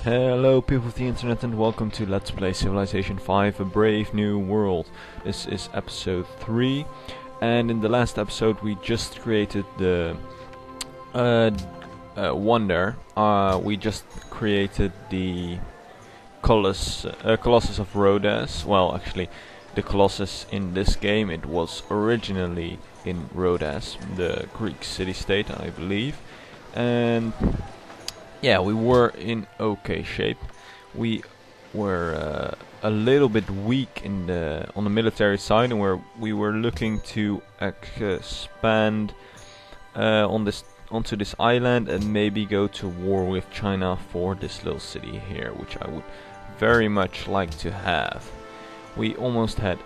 Hello people of the internet and welcome to Let's Play Civilization 5 A Brave New World. This is episode 3 and in the last episode we just created the wonder. We just created the Colossus of Rhodes. Well, actually the Colossus in this game, it was originally in Rhodes, the Greek city-state I believe, and yeah, we were in okay shape. We were a little bit weak on the military side, and we were looking to expand onto this island and maybe go to war with China for this little city here, which I would very much like to have. We almost had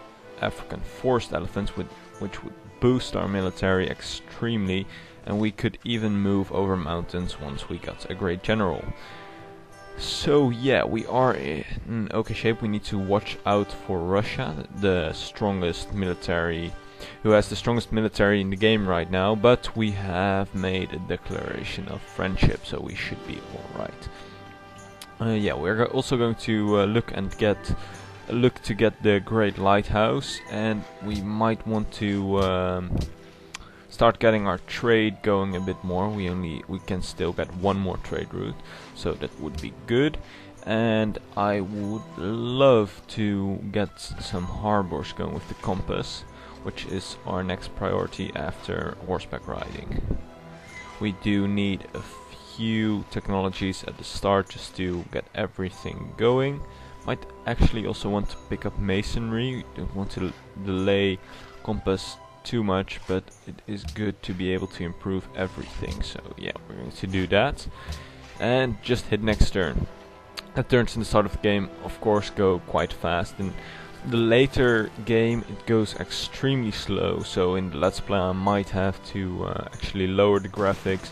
African forest elephants, which would boost our military extremely. And we could even move over mountains once we got a great general. So yeah, we are in okay shape. We need to watch out for Russia, the strongest military, who has the strongest military in the game right now. But we have made a declaration of friendship, so we should be alright. Yeah, we're also going to look to get the Great Lighthouse, and we might want to start getting our trade going a bit more. We can still get one more trade route, so that would be good. And I would love to get some harbors going with the compass, which is our next priority after horseback riding. We do need a few technologies at the start just to get everything going. Might actually also want to pick up masonry. Don't want to delay compass too much, but it is good to be able to improve everything. So yeah, we're going to do that and just hit next turn. The turns in the start of the game of course go quite fast, and the later game it goes extremely slow, so in the Let's Play I might have to actually lower the graphics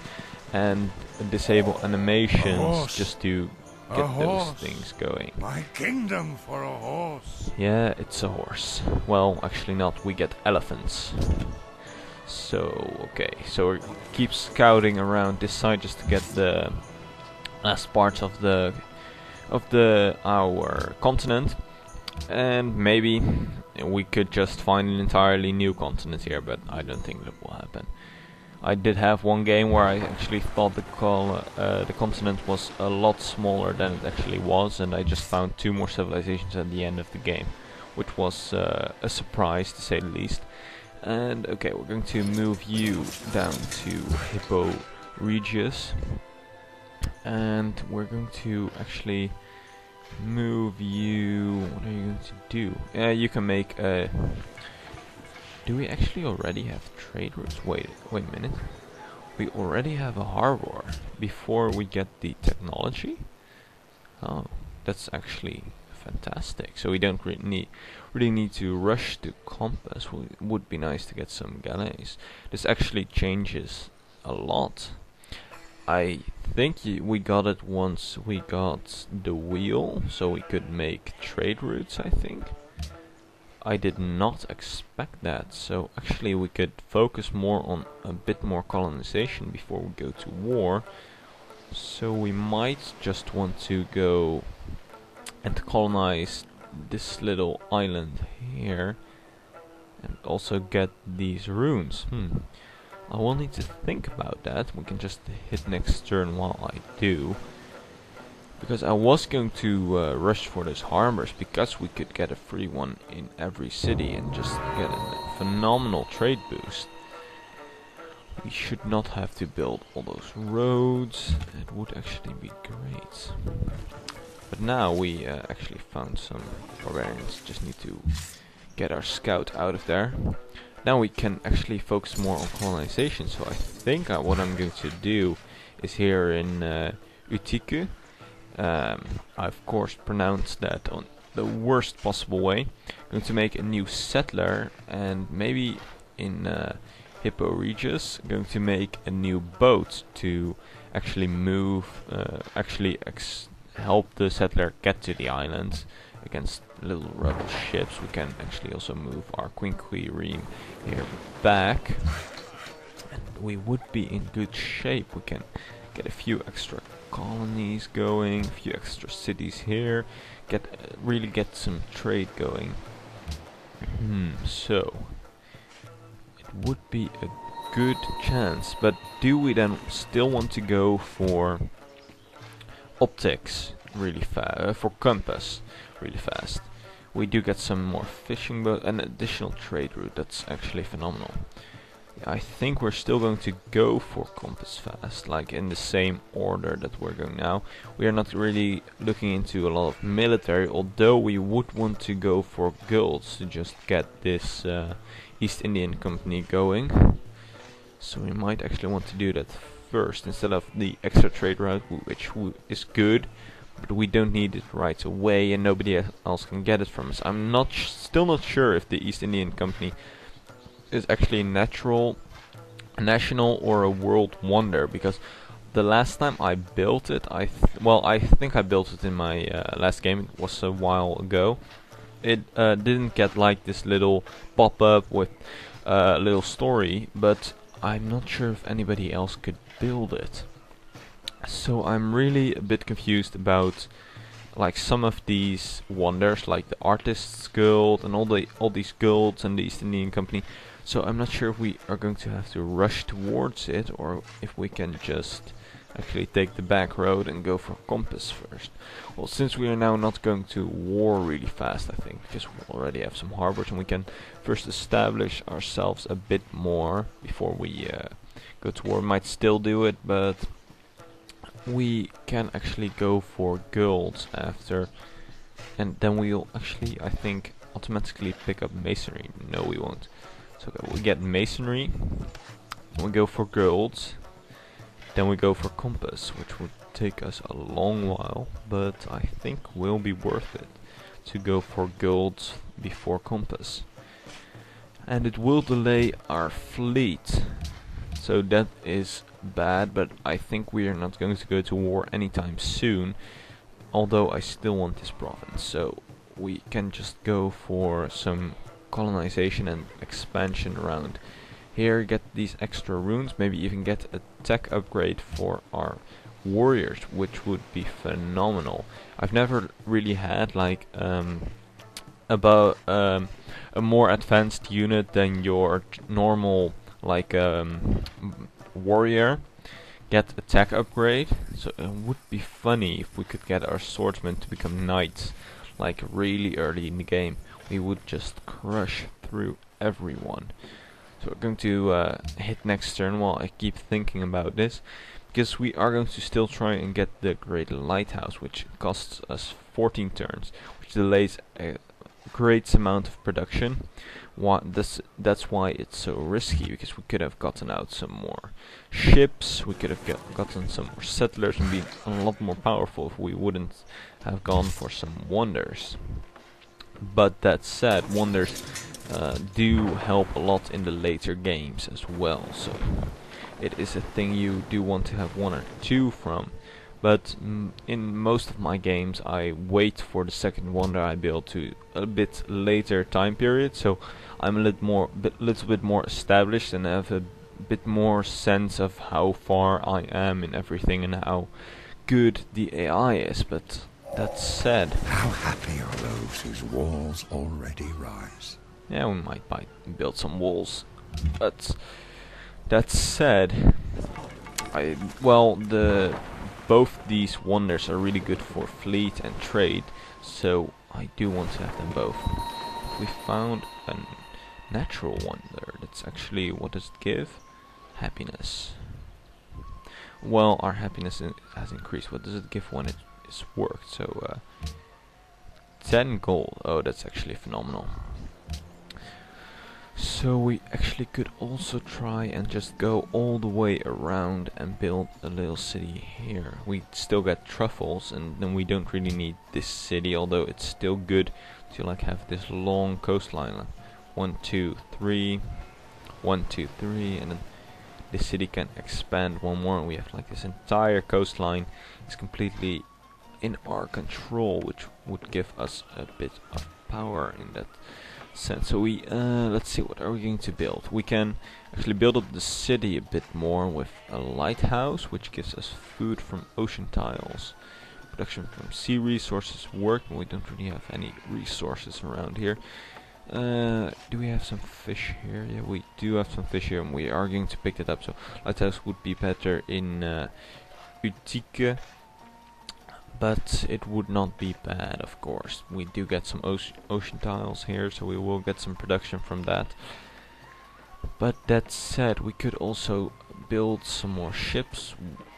and disable animations just to get those things going. My kingdom for a horse. Yeah, it's a horse. Well, actually not. We get elephants. So, okay. So we keep scouting around this side just to get the last parts of our continent, and maybe we could just find an entirely new continent here, but I don't think that will happen. I did have one game where I actually thought the continent was a lot smaller than it actually was, and I just found 2 more civilizations at the end of the game, which was a surprise to say the least. And okay, we're going to move you down to Hippo Regius, and we're going to actually move you. What are you going to do? You can make a. Do we actually already have trade routes? Wait a minute. We already have a harbor before we get the technology? Oh, that's actually fantastic. So we don't really need to rush to compass. It would be nice to get some galleys. This actually changes a lot. I think we got it once we got the wheel, so we could make trade routes, I think. I did not expect that, so actually we could focus more on a bit more colonization before we go to war. So we might just want to go and colonize this little island here and also get these runes. I will need to think about that. We can just hit next turn while I do. Because I was going to rush for those harbors, because we could get a free one in every city and just get a phenomenal trade boost. We should not have to build all those roads. It would actually be great. But now we actually found some barbarians. Just need to get our scout out of there. Now we can actually focus more on colonization. So I think what I'm going to do is here in Utiku. I of course pronounced that on the worst possible way. I'm going to make a new settler, and maybe in Hippo Regius I'm going to make a new boat to actually move, help the settler get to the island against little rebel ships. We can actually also move our Quinquireme here back, and we would be in good shape. We can get a few extra colonies going, a few extra cities here, really get some trade going. So it would be a good chance, but do we then still want to go for optics really fast, for compass really fast? We do get some more fishing boat, an additional trade route. That's actually phenomenal. I think we're still going to go for compass fast, like in the same order that we're going now. We are not really looking into a lot of military, although we would want to go for guilds to just get this East Indian Company going. So we might actually want to do that first instead of the extra trade route, which is good, but we don't need it right away and nobody else can get it from us. I'm still not sure if the East Indian Company is actually national or a world wonder, because the last time I built it, I think I built it in my last game. It was a while ago. It didn't get like this little pop-up with a little story, but I'm not sure if anybody else could build it. So I'm really a bit confused about like some of these wonders, like the Artists Guild and all these guilds and the East Indian Company. So I'm not sure if we are going to have to rush towards it or if we can just actually take the back road and go for compass first. Well, since we are now not going to war really fast, I think, because we already have some harbors and we can first establish ourselves a bit more before we go to war. We might still do it, but we can actually go for guilds after, and then we'll actually, I think, automatically pick up masonry. No, we won't. So we get masonry, we go for guilds, then we go for compass, which would take us a long while, but I think will be worth it to go for guilds before compass. And it will delay our fleet, so that is bad, but I think we are not going to go to war anytime soon, although I still want this province, so we can just go for some colonization and expansion around here, get these extra runes, maybe even get a tech upgrade for our warriors, which would be phenomenal. I've never really had like a more advanced unit than your normal like warrior get a tech upgrade, so it would be funny if we could get our swordsmen to become knights like really early in the game. We would just crush through everyone. So we're going to hit next turn while I keep thinking about this, because we are going to still try and get the Great Lighthouse, which costs us 14 turns, which delays a great amount of production. That's why it's so risky, because we could have gotten out some more ships, we could have gotten some more settlers and been a lot more powerful if we wouldn't have gone for some wonders. But that said, wonders do help a lot in the later games as well, so it is a thing you do want to have one or two from. But in most of my games I wait for the second wonder I build to a bit later time period, so I'm a little bit more established and have a bit more sense of how far I am in everything and how good the AI is. But that said, How happy are those whose walls already rise? yeah, we might build some walls. But that said, both these wonders are really good for fleet and trade, so I do want to have them both. We found a natural wonder. That's actually, what does it give? Happiness. Well, our happiness has increased. What does it give when it is worked? So 10 gold. Oh, that's actually phenomenal. So we actually could also try and just go all the way around and build a little city here. We still get truffles, and then we don't really need this city, although it's still good to like have this long coastline. 1, 2, 3, 1, 2, 3, and then the city can expand one more, and we have like this entire coastline is completely in our control, which would give us a bit of power in that sense. So we let's see, what are we going to build? We can actually build up the city a bit more with a lighthouse, which gives us food from ocean tiles. Production from sea resources work, but we don't really have any resources around here. Do we have some fish here? Yeah, we do have some fish here, and we are going to pick that up. So lighthouse would be better in Utique, but it would not be bad, of course. We do get some ocean tiles here, so we will get some production from that. But that said, we could also build some more ships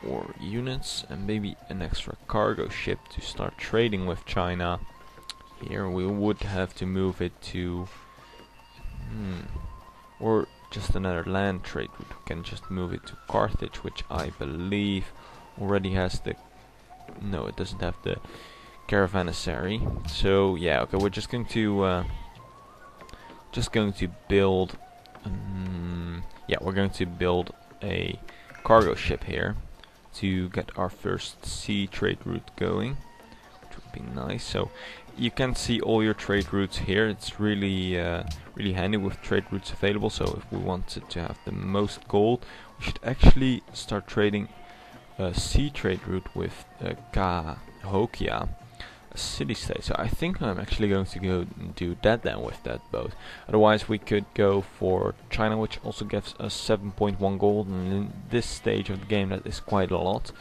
or units, and maybe an extra cargo ship to start trading with China. Here we would have to move it to or just another land trade route. We can just move it to Carthage, which I believe already has the... No, it doesn't have the caravanserai. So yeah, okay, we're just going to build yeah, we're going to build a cargo ship here to get our first sea trade route going, which would be nice. So you can see all your trade routes here. It's really really handy with trade routes available. So if we wanted to have the most gold, we should actually start trading a sea trade route with Cahokia, a city-state. So I think I'm actually going to go and do that then with that boat. Otherwise we could go for China, which also gives us 7.1 gold, and in this stage of the game that is quite a lot.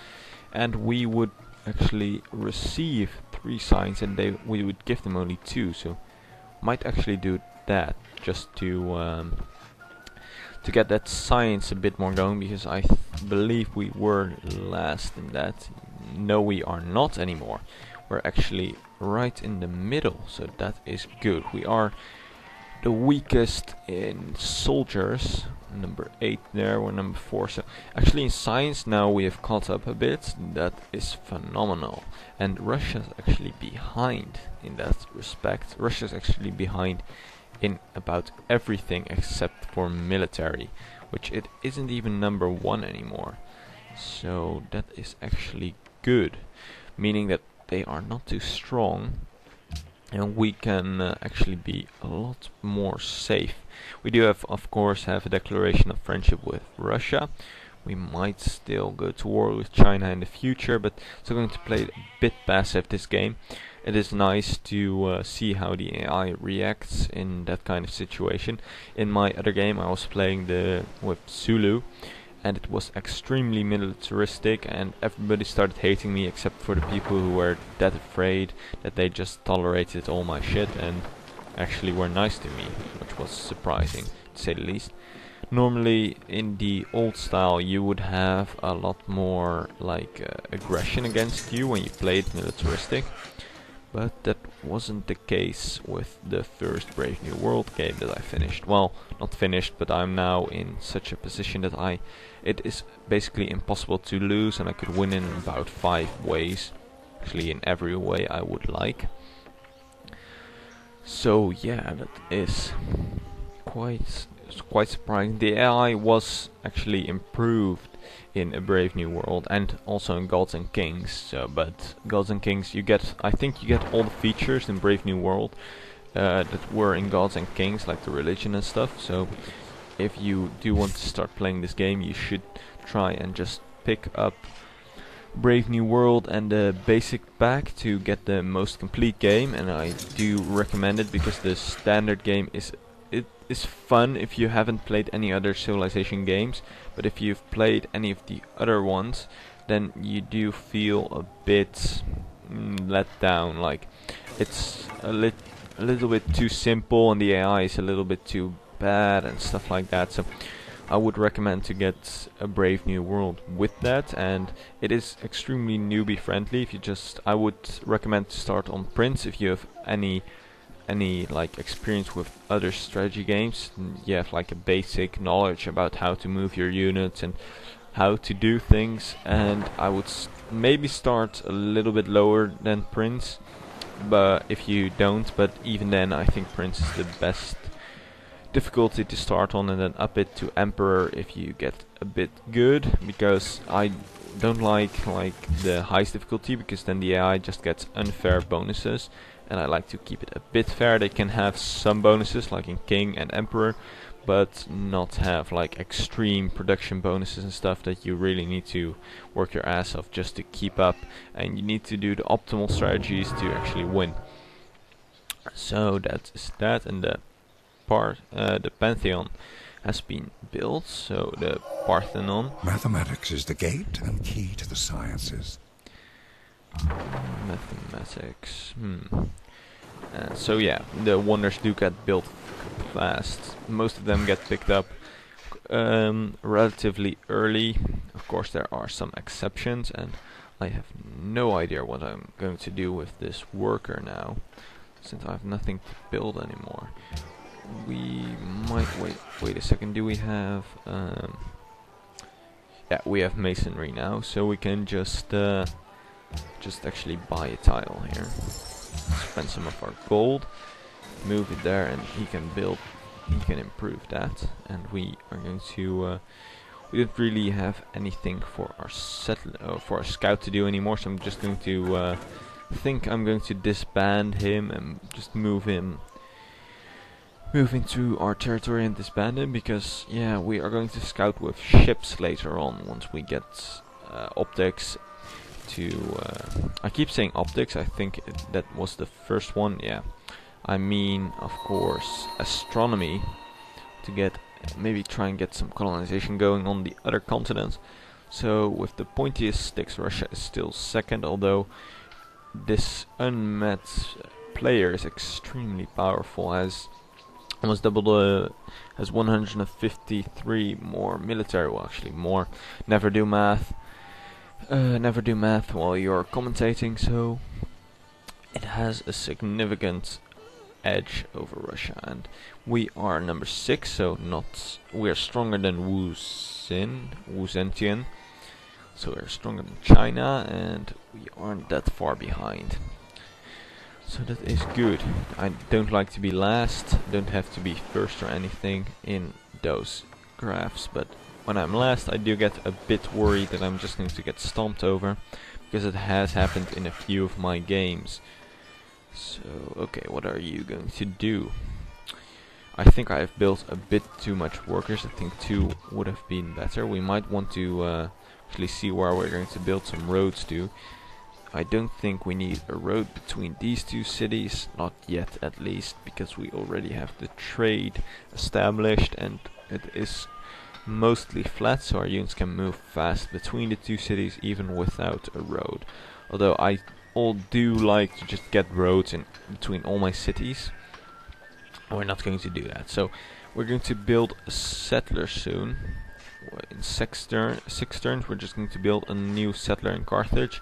And we would actually receive 3 signs, and we would give them only 2. So might actually do that just to get that science a bit more going, because I believe we were last in that. No, we are not anymore. We're actually right in the middle, so that is good. We are the weakest in soldiers, number 8 there, we're number 4. So actually in science now we have caught up a bit. That is phenomenal. And Russia's actually behind in that respect. Russia's actually behind in about everything except for military, which it isn't even number 1 anymore. So that is actually good, meaning that they are not too strong, and we can actually be a lot more safe. We do have, of course, have a declaration of friendship with Russia. We might still go to war with China in the future, but still going to play a bit passive this game. It is nice to see how the AI reacts in that kind of situation. In my other game I was playing with Zulu, and it was extremely militaristic, and everybody started hating me except for the people who were that afraid that they just tolerated all my shit and actually were nice to me, which was surprising to say the least. Normally in the old style you would have a lot more like aggression against you when you played militaristic, but that wasn't the case with the first Brave New World game that I finished. Well, not finished, but I'm now in such a position that it is basically impossible to lose, and I could win in about 5 ways. Actually in every way I would like. So yeah, that is quite surprising. The AI was actually improved in A Brave New World and also in Gods and Kings. So, but Gods and Kings, I think you get all the features in Brave New World that were in Gods and Kings, like the religion and stuff. So if you do want to start playing this game, you should try and just pick up Brave New World and the basic pack to get the most complete game. And I do recommend it because the standard game is fun if you haven't played any other Civilization games, but if you've played any of the other ones, then you do feel a bit let down. Like it's a little bit too simple, and the AI is a little bit too bad and stuff like that. So I would recommend to get A Brave New World with that, and it is extremely newbie friendly. I would recommend to start on Prince if you have any like experience with other strategy games. You have like a basic knowledge about how to move your units and how to do things, and I would maybe start a little bit lower than Prince, but if you don't, but even then I think Prince is the best difficulty to start on, and then up it to Emperor if you get a bit good, because I don't like the highest difficulty, because then the AI just gets unfair bonuses, and I like to keep it a bit fair. They can have some bonuses like in King and Emperor, but not have like extreme production bonuses and stuff that you really need to work your ass off just to keep up, and you need to do the optimal strategies to actually win. So that is that, and the Pantheon has been built, so the Parthenon. Mathematics is the gate and key to the sciences. Mathematics. So yeah, the wonders do get built fast. Most of them get picked up relatively early. Of course, there are some exceptions, and I have no idea what I'm going to do with this worker now, since I have nothing to build anymore. We might wait a second. Do we have yeah, we have masonry now, so we can just actually buy a tile here. Spend some of our gold, move it there, and he can improve that. And we are going to we don't really have anything for our for our scout to do anymore, so I'm just going to think I'm going to disband him and just move into our territory and disband him, because yeah, we are going to scout with ships later on once we get optics to I keep saying optics, I think that was the first one. Yeah, I mean, of course, astronomy, to get maybe try and get some colonization going on the other continents. So with the pointiest sticks, Russia is still second, although this unmet player is extremely powerful, has almost double the, has 153 more military, well actually more. Never do math while you're commentating, so it has a significant edge over Russia, and we are number 6, so we are stronger than Wu Zetian, so we're stronger than China, and we aren't that far behind. So that is good. I don't like to be last, don't have to be first or anything in those graphs, but when I'm last I do get a bit worried that I'm just going to get stomped over, because it has happened in a few of my games. So, okay, what are you going to do? I think I've built a bit too much workers. I think 2 would have been better. We might want to actually see where we're going to build some roads to. I don't think we need a road between these 2 cities, not yet at least, because we already have the trade established and it is mostly flat, so our units can move fast between the 2 cities even without a road. Although I do like to just get roads in between all my cities. We're not going to do that, so we're going to build a settler soon. In 6 turns we're just going to build a new settler in Carthage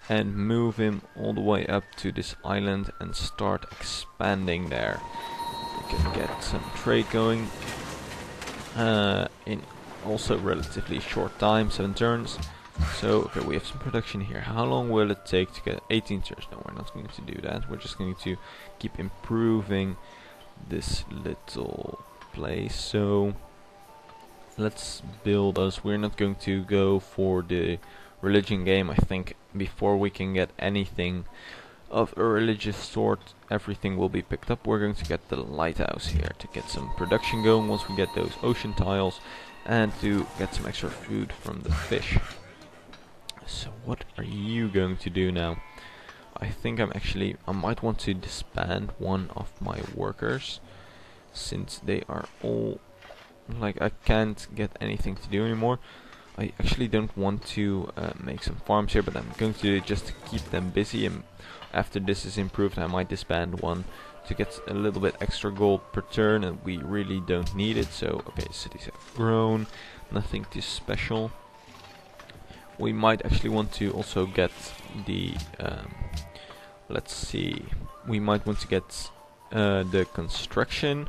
and move him all the way up to this island and start expanding there. We can get some trade going in also relatively short time, 7 turns. So, okay, we have some production here. How long will it take to get 18 turns? No, we're not going to do that. We're just going to keep improving this little place. So, let's build us. We're not going to go for the religion game. I think before we can get anything of a religious sort, everything will be picked up. We're going to get the lighthouse here to get some production going once we get those ocean tiles, and to get some extra food from the fish. So what are you going to do now? I think I might want to disband one of my workers, since they are all, like, I can't get anything to do anymore. I actually don't want to make some farms here, but I'm going to just keep them busy, and after this is improved I might disband one to get a little bit extra gold per turn, and we really don't need it. So okay, cities have grown, nothing too special. We might actually want to also get the let's see, we might want to get the construction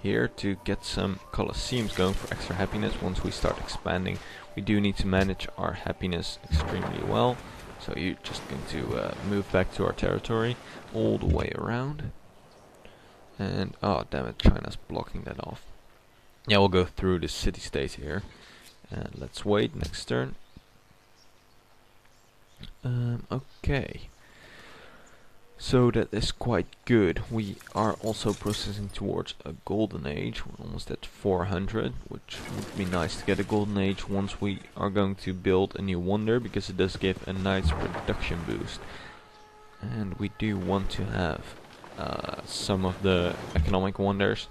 here to get some colosseums going for extra happiness. Once we start expanding, we do need to manage our happiness extremely well. So you're just going to move back to our territory all the way around. And oh damn it, China's blocking that off. Yeah, we'll go through the city-state here. And let's wait, next turn. Okay. So that is quite good. We are also processing towards a golden age. We're almost at 400, which would be nice to get a golden age once we are going to build a new wonder, because it does give a nice production boost. And we do want to have some of the economic wonders.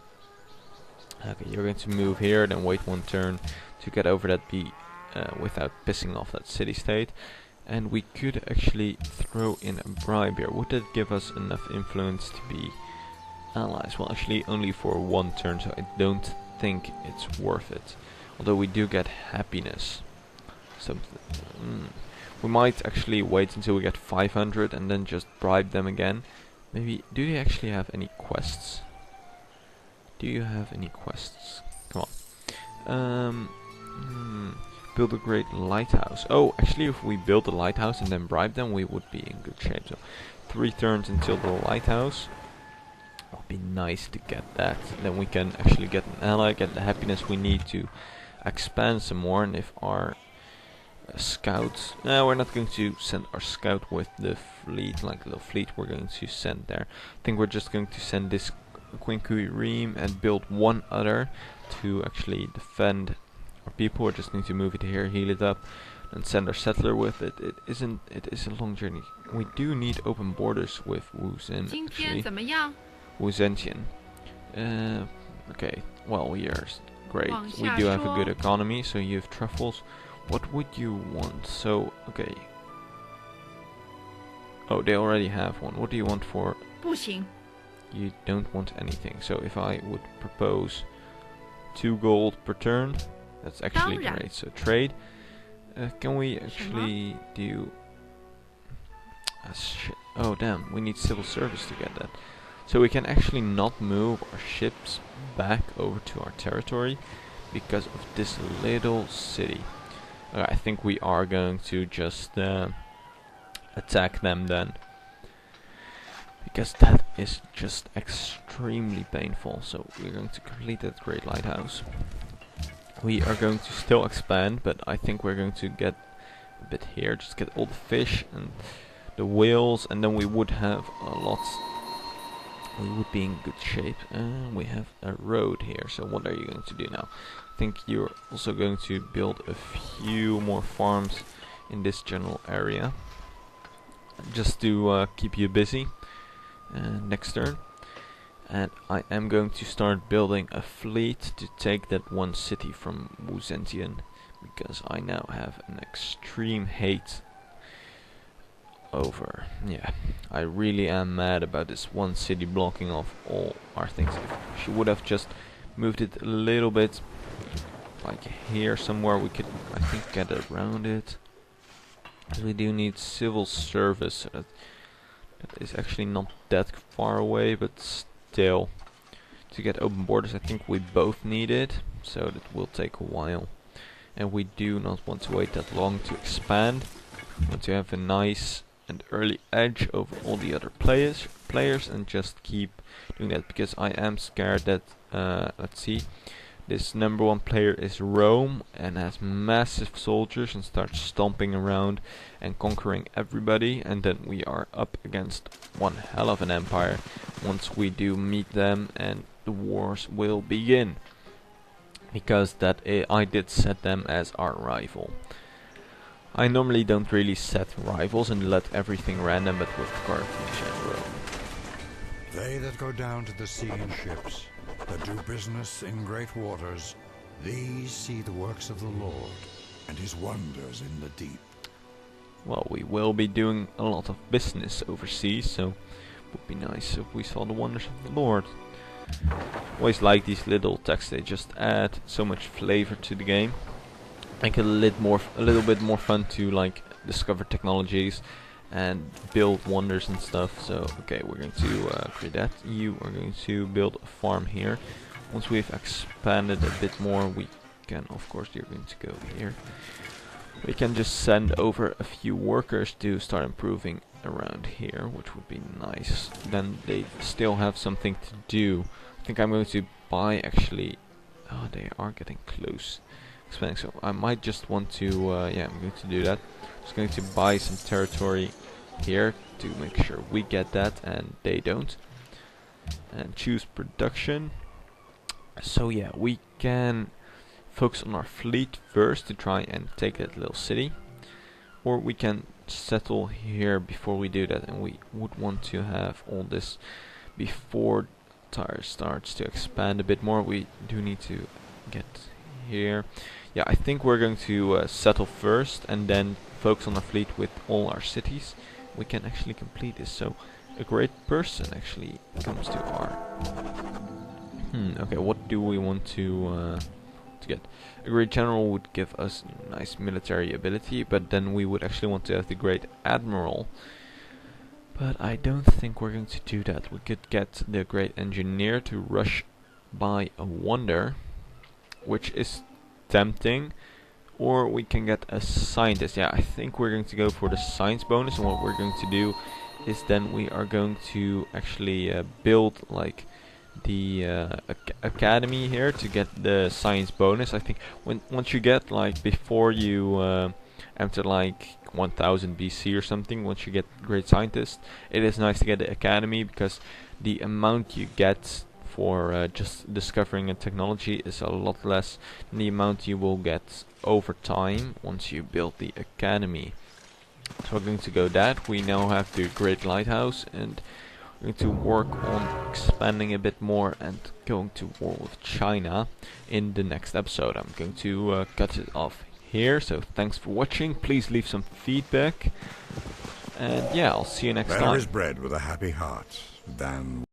Okay, you're going to move here, then wait one turn to get over that B without pissing off that city-state. And we could actually throw in a bribe here. Would that give us enough influence to be allies? Well, actually only for one turn, so I don't think it's worth it. Although we do get happiness. Something. We might actually wait until we get 500 and then just bribe them again. Maybe, do they actually have any quests? Do you have any quests? Come on. Build a great lighthouse. Oh, actually if we build a lighthouse and then bribe them, we would be in good shape. So 3 turns until the lighthouse. It would be nice to get that. Then we can actually get an ally, get the happiness we need to expand some more. And if our scouts... No, we're not going to send our scout with the fleet, like the little fleet we're going to send there. I think we're just going to send this Quinquireme and build one other to actually defend our people. We're just going to move it here, heal it up, and send our settler with it. It is a long journey. We do need open borders with Wuzhen, actually. Wuzentian. Okay, well, we are great. We do have a good economy, so you have truffles. What would you want? So, okay. Oh, they already have one. What do you want for... 不行. You don't want anything. So if I would propose 2 gold per turn, that's actually great. So trade. Can we actually do... shit. Oh damn, we need civil service to get that. So we can actually not move our ships back over to our territory because of this little city. I think we are going to just attack them then, because that is just extremely painful. So we're going to complete that great lighthouse. We are going to still expand, but I think we're going to get a bit here, just get all the fish and the whales, and then we would have a lot. We would be in good shape. And we have a road here. So what are you going to do now? I think you're also going to build a few more farms in this general area, just to keep you busy. Next turn. And I am going to start building a fleet to take that one city from Wuzentian, because I now have an extreme hate over. Yeah, I really am mad about this one city blocking off all our things. If she would have just moved it a little bit, like here somewhere, we could, I think, get around it. We do need civil service, so that is actually not that far away, but still, to get open borders I think we both need it, so that will take a while. And we do not want to wait that long to expand. We want to have a nice and early edge over all the other players and just keep doing that, because I am scared that, let's see, this #1 player is Rome and has massive soldiers and starts stomping around and conquering everybody, and then we are up against one hell of an empire once we do meet them, and the wars will begin, because that I did set them as our rival. I normally don't really set rivals and let everything random, but with Carthage and Rome. They that go down to the sea in ships, that do business in great waters, these see the works of the Lord, and his wonders in the deep. Well, we will be doing a lot of business overseas, so it would be nice if we saw the wonders of the Lord. Always like these little texts, they just add so much flavor to the game. Make it a little bit more fun to like discover technologies and build wonders and stuff. So okay, we're going to create that. You are going to build a farm here. Once we've expanded a bit more, we can, of course, you're going to go here. We can just send over a few workers to start improving around here, which would be nice. Then they still have something to do. I think I'm going to buy, actually. Oh, they are getting close. So I might just want to, yeah, I'm going to do that. Just going to buy some territory here to make sure we get that and they don't. And choose production. So yeah, we can focus on our fleet first to try and take that little city, or we can settle here before we do that, and we would want to have all this before Tyre starts to expand a bit more. We do need to get here. Yeah, I think we're going to settle first and then focus on our fleet with all our cities. We can actually complete this, so a great person actually comes to our... okay, what do we want to get? A great general would give us nice military ability, but then we would actually want to have the great admiral. But I don't think we're going to do that. We could get the great engineer to rush by a wonder, which is tempting, or we can get a scientist. Yeah, I think we're going to go for the science bonus, and what we're going to do is then we are going to actually build like the academy here to get the science bonus. I think once you get like before you enter like 1000 BC or something, once you get great scientist, it is nice to get the academy, because the amount you get for just discovering a technology is a lot less than the amount you will get over time once you build the academy. So we're going to go that. We now have the great lighthouse, and we're going to work on expanding a bit more and going to war with China in the next episode. I'm going to cut it off here, so thanks for watching. Please leave some feedback, and yeah, I'll see you next time. Better is bread with a happy heart than